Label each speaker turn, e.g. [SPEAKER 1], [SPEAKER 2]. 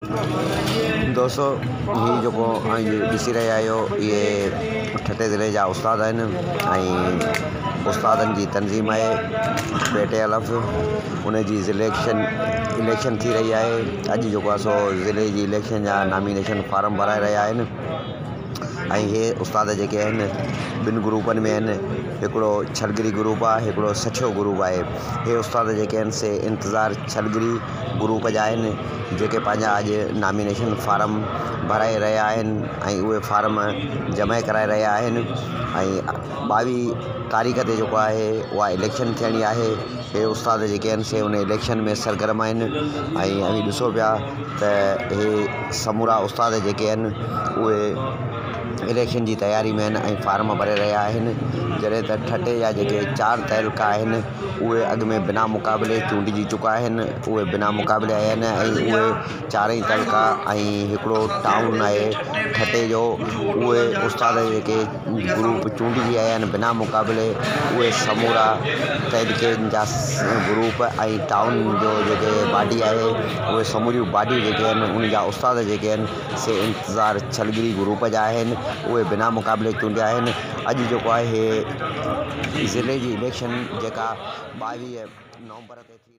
[SPEAKER 1] दोस्तों ही जो ॾिसी रहिया आहियो इहे ठटे ज़िले जा उस्ताद आहिनि ऐं उस्तादनि जी तंज़ीम आहे बेटे अलफ़ उन जी इलेक्शन थी रही आहे। अॼु जेको आहे सो ज़िले जी इलेक्शन जा नॉमिनेशन फार्म भराए रहिया आहिनि ऐं इहे उस्ताद जेके आहिनि ॿिनि ग्रुपनि में आहिनि। हिकिड़ो छलगिरी ग्रुप आहे, हिकिड़ो सठियो ग्रुप आहे। इहे उस्ताद जेके आहिनि से इंतज़ार छलगिरी ग्रुप जा आहिनि जेके पंहिंजा अॼु नॉमिनेशन फार्म भराए रहिया आहिनि ऐं उहे फार्म जमा कराए रहिया आहिनि ऐं 22 तारीख़ ते जेको आहे उहा इलेक्शन थियणी आहे। इहे उस्ताद जेके आहिनि से उन इलेक्शन में सरगर्म आहिनि ऐं ॾिसो पिया त इहे समूरा उस्ताद जेके आहिनि उहे इलेक्शन जी तयारी में आहिनि ऐं फार्म भरे रहिया आहिनि। जॾहिं त ठटे जा जेके 4 तहलका आहिनि उहे अॻु में बिना मुक़ाबिले चूंडिजी चुका आहिनि, उहे बिना मुक़ाबिले आया आहिनि ऐं उहे 4 तहलका ऐं हिकिड़ो टाउन आहे ठटे जो उहे उस्ताद जेके ग्रुप चूंडिजी आया आहिनि बिना मुक़ाबिले उहे समूरा तहलकनि जा ग्रुप ऐं टाउन जो जेके बाडी आहे उहे समूरियूं बाडियूं जेके आहिनि उन जा उस्ताद जेके आहिनि से इंतज़ार छलगिरी ग्रुप जा आहिनि, उहे बिना मुक़ाबिले चूंडिया आहिनि। अॼु जेको आहे ज़िले जी इलेक्शन जेका 22 नवंबर ते थी